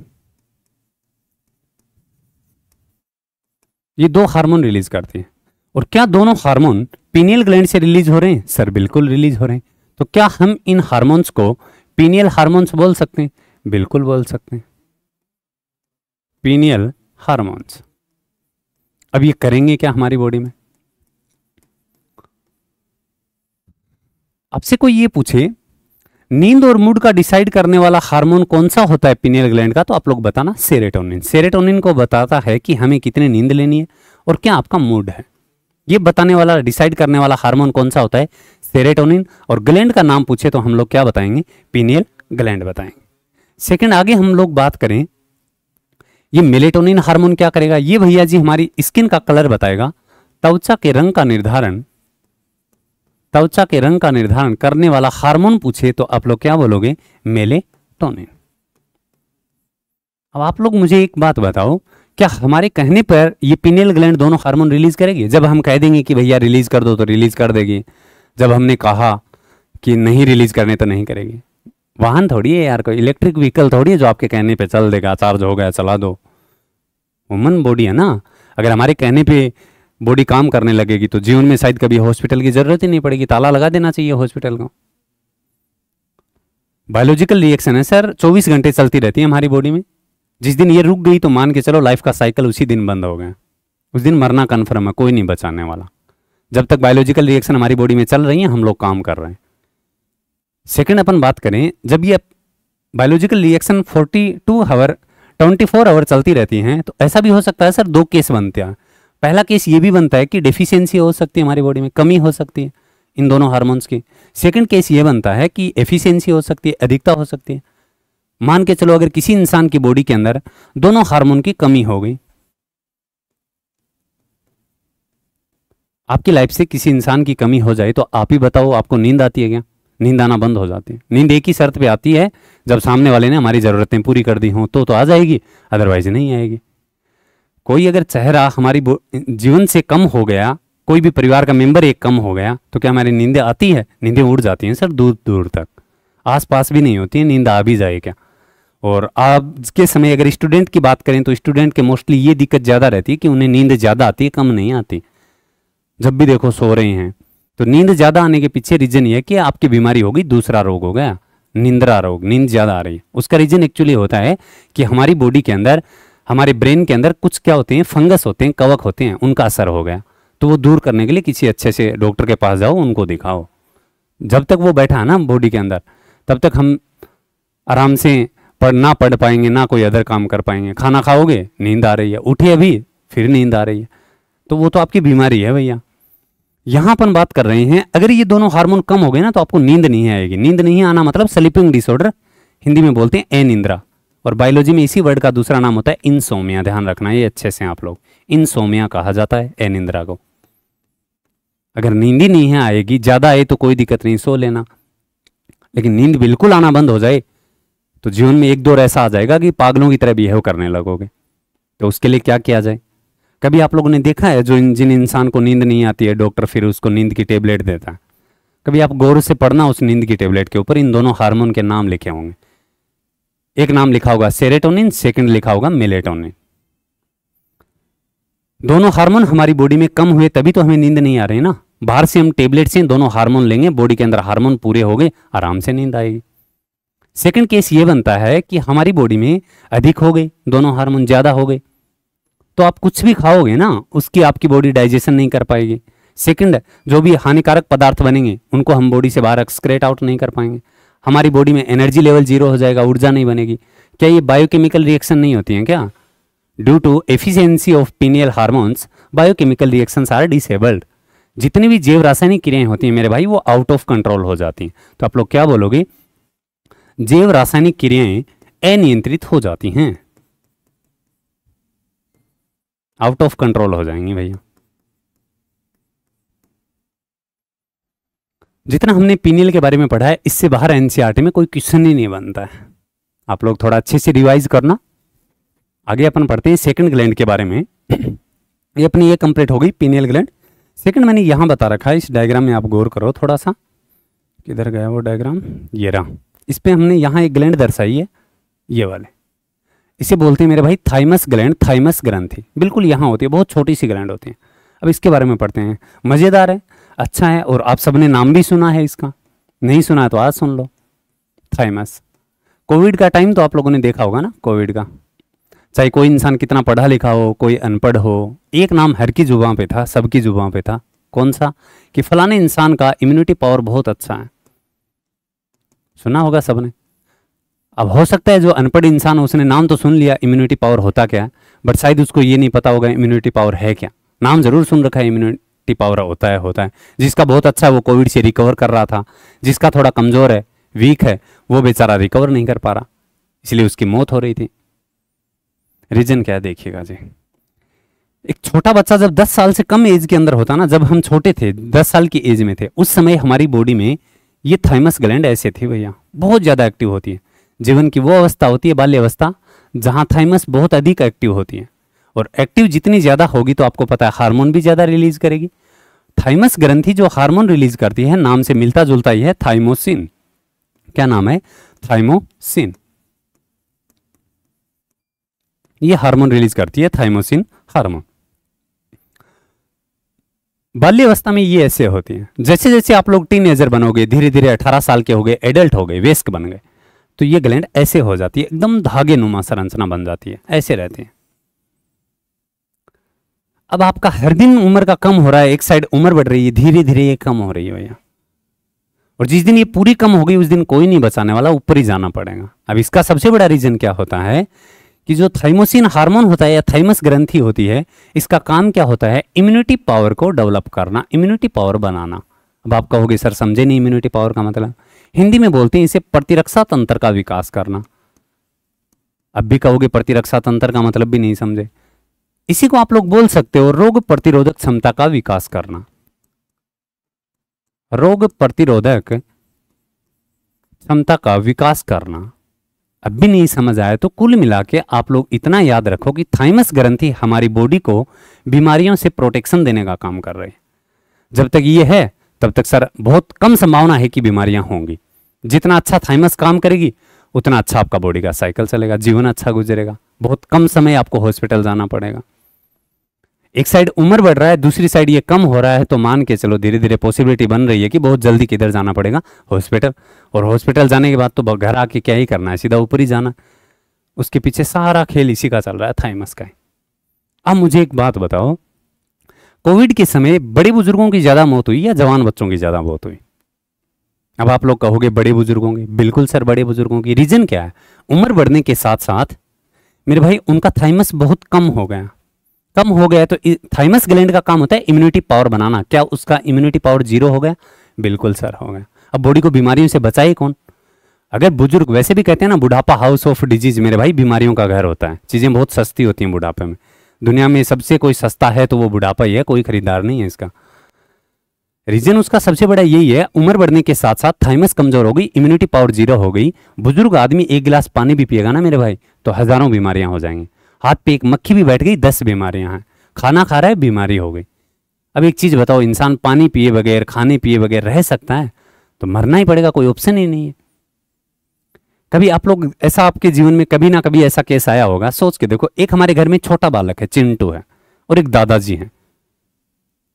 ये 2 हार्मोन रिलीज करते हैं। और क्या दोनों हार्मोन पीनियल ग्लैंड से रिलीज हो रहे हैं? सर बिल्कुल रिलीज हो रहे हैं। तो क्या हम इन हार्मोन्स को पीनियल हार्मोन्स बोल सकते हैं? बिल्कुल बोल सकते हैं, पीनियल हार्मोन्स। अब ये करेंगे क्या हमारी बॉडी में? आपसे कोई ये पूछे नींद और मूड का डिसाइड करने वाला हार्मोन कौन सा होता है पीनियल ग्लैंड का, तो आप लोग बताना सेरोटोनिन। सेरोटोनिन को बताता है कि हमें कितनी नींद लेनी है और क्या आपका मूड है। ये बताने वाला, डिसाइड करने वाला हार्मोन कौन सा होता है? सेरोटोनिन। और ग्लैंड का नाम पूछे तो हम लोग क्या बताएंगे? पीनियल ग्लैंड बताएंगे। सेकंड आगे हम लोग बात करें, ये मेलेटोनिन हार्मोन क्या करेगा? ये भैया जी हमारी स्किन का कलर बताएगा। त्वचा के रंग का निर्धारण, त्वचा के रंग का निर्धारण करने वाला हार्मोन पूछे तो आप लोग क्या बोलोगे? मेलेटोनिन। अब आप लोग मुझे एक बात बताओ, क्या हमारे कहने पर ये पीनियल ग्लैंड दोनों हार्मोन रिलीज करेगी? जब हम कह देंगे कि भैया रिलीज कर दो तो रिलीज कर देगी, जब हमने कहा कि नहीं रिलीज करने तो नहीं करेगी। वाहन थोड़ी है यार, कोई इलेक्ट्रिक व्हीकल थोड़ी है जो आपके कहने पे चल देगा, चार्ज हो गया चला दो। ह्यूमन बॉडी है ना, अगर हमारे कहने पे बॉडी काम करने लगेगी तो जीवन में शायद कभी हॉस्पिटल की जरूरत ही नहीं पड़ेगी, ताला लगा देना चाहिए हॉस्पिटल को। बायोलॉजिकल रिएक्शन है सर, 24 घंटे चलती रहती है हमारी बॉडी में। जिस दिन ये रुक गई तो मान के चलो लाइफ का साइकिल उसी दिन बंद हो गया, उस दिन मरना कन्फर्म है, कोई नहीं बचाने वाला। जब तक बायोलॉजिकल रिएक्शन हमारी बॉडी में चल रही है हम लोग काम कर रहे हैं। सेकंड अपन बात करें, जब ये बायोलॉजिकल रिएक्शन 24 आवर चलती रहती हैं तो ऐसा भी हो सकता है सर, 2 केस बनते हैं। पहला केस ये भी बनता है कि डेफिशिएंसी हो सकती है, हमारी बॉडी में कमी हो सकती है इन दोनों हार्मोन्स की। सेकंड केस ये बनता है कि एफिशिएंसी हो सकती है, अधिकता हो सकती है। मान के चलो अगर किसी इंसान की बॉडी के अंदर दोनों हार्मोन की कमी हो गई, आपकी लाइफ से किसी इंसान की कमी हो जाए तो आप ही बताओ आपको नींद आती है क्या? नींद आना बंद हो जाती है। नींद एक ही शर्त पे आती है, जब सामने वाले ने हमारी ज़रूरतें पूरी कर दी हों तो आ जाएगी, अदरवाइज नहीं आएगी। कोई अगर चेहरा हमारी जीवन से कम हो गया, कोई भी परिवार का मेंबर एक कम हो गया, तो क्या हमारी नींदें आती है? नींदें उड़ जाती हैं सर, दूर दूर तक, आस पास भी नहीं होती है, नींद आ भी जाए क्या। और आज के समय अगर स्टूडेंट की बात करें तो स्टूडेंट के मोस्टली ये दिक्कत ज़्यादा रहती है कि उन्हें नींद ज़्यादा आती है, कम नहीं आती। जब भी देखो सो रहे हैं, तो नींद ज़्यादा आने के पीछे रीज़न ये है कि आपकी बीमारी हो गई, दूसरा रोग हो गया निंद्रा रोग, नींद ज़्यादा आ रही है। उसका रीज़न एक्चुअली होता है कि हमारी बॉडी के अंदर, हमारे ब्रेन के अंदर कुछ क्या होते हैं, फंगस होते हैं, कवक होते हैं, उनका असर हो गया। तो वो दूर करने के लिए किसी अच्छे से डॉक्टर के पास जाओ, उनको दिखाओ। जब तक वो बैठा है ना बॉडी के अंदर, तब तक हम आराम से ना पढ़ पाएंगे, ना कोई अदर काम कर पाएंगे। खाना खाओगे, नींद आ रही है, उठे अभी फिर नींद आ रही है, तो वो तो आपकी बीमारी है भैया। यहाँ अपन बात कर रहे हैं, अगर ये दोनों हार्मोन कम हो गए ना तो आपको नींद नहीं आएगी। नींद नहीं आना मतलब स्लीपिंग डिसऑर्डर, हिंदी में बोलते हैं अनिद्रा, और बायोलॉजी में इसी वर्ड का दूसरा नाम होता है इंसोमिया। ध्यान रखना ये अच्छे से आप लोग, इंसोमिया कहा जाता है अनिद्रा को। अगर नींद ही नहीं है आएगी, ज़्यादा आए तो कोई दिक्कत नहीं, सो लेना, लेकिन नींद बिल्कुल आना बंद हो जाए तो जीवन में एक दौर ऐसा आ जाएगा कि पागलों की तरह बिहेव करने लगोगे। तो उसके लिए क्या किया जाए? कभी आप लोगों ने देखा है जो जिन इंसान को नींद नहीं आती है, डॉक्टर फिर उसको नींद की टेबलेट देता है? कभी आप गौर से पढ़ना उस नींद की टेबलेट के ऊपर इन दोनों हार्मोन के नाम लिखे होंगे। एक नाम लिखा होगा सेरोटोनिन, सेकंड लिखा होगा मेलेटोनिन। दोनों हार्मोन हमारी बॉडी में कम हुए तभी तो हमें नींद नहीं आ रही ना। बाहर से हम टेबलेट से दोनों हार्मोन लेंगे, बॉडी के अंदर हार्मोन पूरे हो गए, आराम से नींद आएगी। सेकंड केस ये बनता है कि हमारी बॉडी में अधिक हो गए, दोनों हार्मोन ज्यादा हो गए, तो आप कुछ भी खाओगे ना उसकी आपकी बॉडी डाइजेशन नहीं कर पाएगी। सेकंड, जो भी हानिकारक पदार्थ बनेंगे उनको हम बॉडी से बाहर एक्सक्रेट आउट नहीं कर पाएंगे। हमारी बॉडी में एनर्जी लेवल 0 हो जाएगा, ऊर्जा नहीं बनेगी। क्या ये बायोकेमिकल रिएक्शन नहीं होती हैं क्या? Due to efficiency of pineal hormones biochemical reactions are disabled. जितनी भी जैव रासायनिक क्रियाएं होती हैं मेरे भाई, वो आउट ऑफ कंट्रोल हो जाती हैं। तो आप लोग क्या बोलोगे? जैव रासायनिक क्रियाएं अनियंत्रित हो जाती हैं, आउट ऑफ कंट्रोल हो जाएंगी भैया। जितना हमने पीनियल के बारे में पढ़ा है, इससे बाहर एनसीईआरटी में कोई क्वेश्चन ही नहीं बनता है। आप लोग थोड़ा अच्छे से रिवाइज करना। आगे अपन पढ़ते हैं सेकंड ग्लैंड के बारे में। ये अपनी ये कंप्लीट हो गई पीनियल ग्लैंड। सेकंड मैंने यहाँ बता रखा है, इस डायग्राम में आप गौर करो थोड़ा सा। किधर गया वो डायग्राम? ये रहा। इस पे हमने यहाँ एक ग्लैंड दर्शाई है, ये वाले, इसे बोलते हैं मेरे भाई थाइमस ग्लैंड, थाइमस ग्रंथि। बिल्कुल यहाँ होती है, बहुत छोटी सी ग्लैंड होती है। अब इसके बारे में पढ़ते हैं, मज़ेदार है, अच्छा है, और आप सबने नाम भी सुना है इसका, नहीं सुना है तो आज सुन लो। थाइमस, कोविड का टाइम तो आप लोगों ने देखा होगा ना, कोविड का, चाहे कोई इंसान कितना पढ़ा लिखा हो, कोई अनपढ़ हो, एक नाम हर की जुबान पे था, सबकी जुबान पे था। कौन सा? कि फलाने इंसान का इम्यूनिटी पावर बहुत अच्छा है। सुना होगा सबने। अब हो सकता है जो अनपढ़ इंसान, उसने नाम तो सुन लिया इम्यूनिटी पावर होता क्या है, बट शायद उसको ये नहीं पता होगा इम्यूनिटी पावर है क्या। नाम जरूर सुन रखा है इम्यूनिटी पावर होता है। जिसका बहुत अच्छा है वो कोविड से रिकवर कर रहा था, जिसका थोड़ा कमजोर है, वीक है, वो बेचारा रिकवर नहीं कर पा रहा, इसलिए उसकी मौत हो रही थी। रीजन क्या है देखिएगा जी। एक छोटा बच्चा जब 10 साल से कम एज के अंदर होता ना, जब हम छोटे थे 10 साल की एज में थे, उस समय हमारी बॉडी में ये थाइमस ग्लैंड ऐसे थी भैया, बहुत ज़्यादा एक्टिव होती है। जीवन की वो अवस्था होती है, बाल्य अवस्था, जहाँ थाइमस बहुत अधिक एक्टिव होती है। और एक्टिव जितनी ज़्यादा होगी तो आपको पता है हार्मोन भी ज़्यादा रिलीज करेगी। थाइमस ग्रंथि जो हार्मोन रिलीज करती है, नाम से मिलता जुलता ही है, थाइमोसिन। क्या नाम है? थाइमोसिन। ये हार्मोन रिलीज करती है, थाइमोसिन हार्मोन। बाल्य अवस्था में ये ऐसे होती है। जैसे जैसे आप लोग टीनेजर बनोगे, धीरे धीरे 18 साल के हो गए, एडल्ट हो गए, वयस्क बन गए, तो ये ग्लैंड ऐसे हो जाती है, एकदम धागे नुमा संरचना बन जाती है, ऐसे रहते हैं। अब आपका हर दिन उम्र का कम हो रहा है, एक साइड उम्र बढ़ रही है, धीरे धीरे ये कम हो रही है भैया। और जिस दिन ये पूरी कम हो गई उस दिन कोई नहीं बचाने वाला, ऊपर ही जाना पड़ेगा। अब इसका सबसे बड़ा रीजन क्या होता है कि जो थाइमोसिन हार्मोन होता है या थाइमस ग्रंथि होती है, इसका काम क्या होता है? इम्यूनिटी पावर को डेवलप करना, इम्यूनिटी पावर बनाना। अब आप कहोगे सर समझे नहीं इम्यूनिटी पावर का मतलब। हिंदी में बोलते हैं इसे प्रतिरक्षा तंत्र का विकास करना। अब भी कहोगे प्रतिरक्षा तंत्र का मतलब भी नहीं समझे। इसी को आप लोग बोल सकते हो रोग प्रतिरोधक क्षमता का विकास करना। रोग प्रतिरोधक क्षमता का विकास करना। अब भी नहीं समझ आया तो कुल मिला के आप लोग इतना याद रखो कि थाइमस ग्रंथि हमारी बॉडी को बीमारियों से प्रोटेक्शन देने का काम कर रहे हैं। जब तक ये है तब तक सर बहुत कम संभावना है कि बीमारियां होंगी। जितना अच्छा थाइमस काम करेगी उतना अच्छा आपका बॉडी का साइकिल चलेगा, जीवन अच्छा गुजरेगा, बहुत कम समय आपको हॉस्पिटल जाना पड़ेगा। एक साइड उम्र बढ़ रहा है, दूसरी साइड ये कम हो रहा है, तो मान के चलो धीरे धीरे पॉसिबिलिटी बन रही है कि बहुत जल्दी किधर जाना पड़ेगा, हॉस्पिटल। और हॉस्पिटल जाने के बाद तो घर आके क्या ही करना है, सीधा ऊपर ही जाना। उसके पीछे सारा खेल इसी का चल रहा है, थाइमस का। अब मुझे एक बात बताओ, कोविड के समय बड़े बुजुर्गों की ज्यादा मौत हुई या जवान बच्चों की ज्यादा मौत हुई? अब आप लोग कहोगे बड़े बुजुर्गों की। बिल्कुल सर, बड़े बुजुर्गों की। रीजन क्या है? उम्र बढ़ने के साथ साथ मेरे भाई उनका थाइमस बहुत कम हो गया। कम हो गया तो थाइमस ग्लैंड का काम होता है इम्यूनिटी पावर बनाना। क्या उसका इम्यूनिटी पावर 0 हो गया? बिल्कुल सर, हो गया। अब बॉडी को बीमारियों से बचाए कौन? अगर बुजुर्ग, वैसे भी कहते हैं ना बुढ़ापा हाउस ऑफ डिजीज, मेरे भाई बीमारियों का घर होता है। चीजें बहुत सस्ती होती हैं बुढ़ापे में। दुनिया में सबसे कोई सस्ता है तो वो बुढ़ापा ही है, कोई खरीदार नहीं है इसका। रीजन उसका सबसे बड़ा यही है, उम्र बढ़ने के साथ साथ थाइमस कमजोर हो गई, इम्यूनिटी पावर 0 हो गई। बुजुर्ग आदमी 1 गिलास पानी भी पिएगा ना मेरे भाई तो हजारों बीमारियां हो जाएंगी। हाथ पे एक मक्खी भी बैठ गई 10 बीमारियां हैं। खाना खा रहा है, बीमारी हो गई। अब एक चीज बताओ, इंसान पानी पिए बगैर, खाने पिए बगैर रह सकता है? तो मरना ही पड़ेगा, कोई ऑप्शन ही नहीं है। कभी आप लोग ऐसा, आपके जीवन में कभी ना कभी ऐसा केस आया होगा, सोच के देखो। एक हमारे घर में छोटा बालक है, चिंटू है, और एक दादाजी हैं।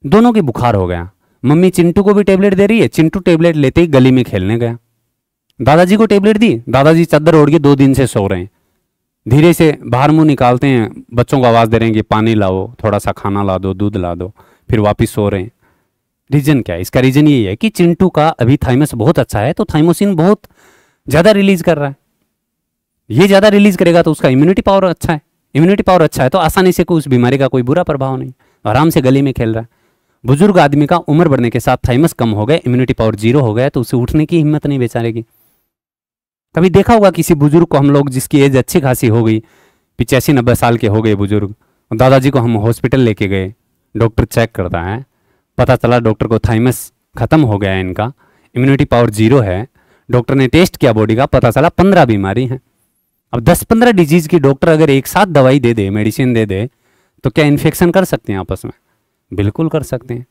दोनों के बुखार हो गया। मम्मी चिंटू को भी टेबलेट दे रही है, चिंटू टेबलेट लेते ही गली में खेलने गया। दादाजी को टेबलेट दी, दादाजी चादर ओढ़ के 2 दिन से सो रहे हैं। धीरे से बाहर मुंह निकालते हैं, बच्चों को आवाज दे रहे हैं कि पानी लाओ, थोड़ा सा खाना ला दो, दूध ला दो, फिर वापिस सो रहे हैं। रीजन क्या है इसका? रीजन यही है कि चिंटू का अभी थाइमस बहुत अच्छा है, तो थाइमोसिन बहुत ज्यादा रिलीज कर रहा है। ये ज्यादा रिलीज करेगा तो उसका इम्यूनिटी पावर अच्छा है। इम्यूनिटी पावर अच्छा है तो आसानी से कोई उस बीमारी का कोई बुरा प्रभाव नहीं, आराम से गली में खेल रहा है। बुजुर्ग आदमी का उम्र बढ़ने के साथ थाइमस कम हो गए, इम्यूनिटी पावर 0 हो गया, तो उसे उठने की हिम्मत नहीं बेचारे की। कभी देखा होगा किसी बुजुर्ग को, हम लोग जिसकी एज अच्छी खासी हो गई, 85-90 साल के हो गए बुजुर्ग, दादाजी को हम हॉस्पिटल लेके गए, डॉक्टर चेक करता है, पता चला डॉक्टर को थाइमस खत्म हो गया है, इनका इम्यूनिटी पावर 0 है। डॉक्टर ने टेस्ट किया बॉडी का, पता चला 15 बीमारी है। अब 10-15 डिजीज की डॉक्टर अगर एक साथ दवाई दे दे, मेडिसिन दे दे, तो क्या इन्फेक्शन कर सकते हैं आपस में? बिल्कुल कर सकते हैं।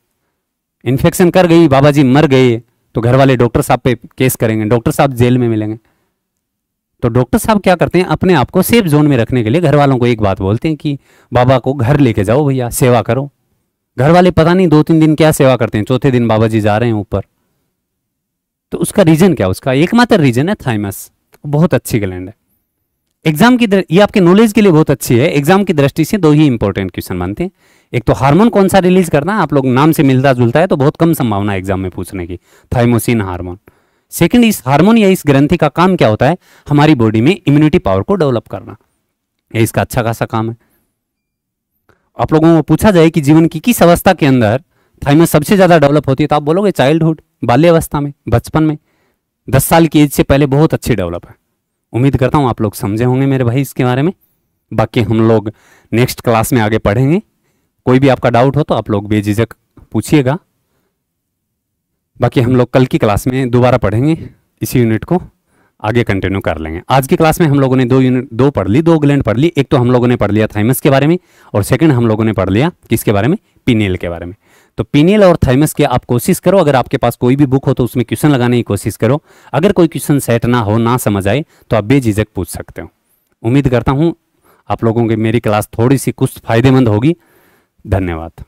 इन्फेक्शन कर गई, बाबा जी मर गए, तो घर वाले डॉक्टर साहब पे केस करेंगे, डॉक्टर साहब जेल में मिलेंगे। तो डॉक्टर साहब क्या करते हैं, अपने आप को सेफ जोन में रखने के लिए घर वालों को एक बात बोलते हैं कि बाबा को घर लेके जाओ भैया, सेवा करो। घर वाले पता नहीं 2-3 दिन क्या सेवा करते हैं, चौथे दिन बाबा जी जा रहे हैं ऊपर। तो उसका रीजन क्या? उसका एकमात्र रीजन है थाइमस। बहुत अच्छी ग्लैंड है। एग्जाम की ये आपके नॉलेज के लिए बहुत अच्छी है। एग्जाम की दृष्टि से 2 ही इंपॉर्टेंट क्वेश्चन बनते हैं। एक तो हार्मोन कौन सा रिलीज करना है, आप लोग नाम से मिलता जुलता है तो बहुत कम संभावना है एग्जाम में पूछने की, थाइमोसिन हार्मोन। सेकंड, इस हार्मोन या इस ग्रंथि का काम क्या होता है? हमारी बॉडी में इम्यूनिटी पावर को डेवलप करना, ये इसका अच्छा खासा काम है। आप लोगों को पूछा जाए कि जीवन की किस अवस्था के अंदर थाइमस सबसे ज्यादा डेवलप होती है, तो आप बोलोगे चाइल्डहुड, बाल्यावस्था में, बचपन में। 10 साल की एज से पहले बहुत अच्छी डेवलप है। उम्मीद करता हूं आप लोग समझे होंगे मेरे भाई इसके बारे में। बाकी हम लोग नेक्स्ट क्लास में आगे पढ़ेंगे। कोई भी आपका डाउट हो तो आप लोग बेझिझक पूछिएगा। बाकी हम लोग कल की क्लास में दोबारा पढ़ेंगे, इसी यूनिट को आगे कंटिन्यू कर लेंगे। आज की क्लास में हम लोगों ने 2 पढ़ ली, 2 ग्लैंड पढ़ ली। एक तो हम लोगों ने पढ़ लिया थाइमस के बारे में, और सेकंड हम लोगों ने पढ़ लिया किसके बारे में? पीनियल के बारे में। तो पीनियल और थाइमस के आप कोशिश करो, अगर आपके पास कोई भी बुक हो तो उसमें क्वेश्चन लगाने की कोशिश करो। अगर कोई क्वेश्चन सेट ना हो, ना समझ आए, तो आप बेझिझक पूछ सकते हो। उम्मीद करता हूँ आप लोगों की मेरी क्लास थोड़ी सी कुछ फायदेमंद होगी। धन्यवाद।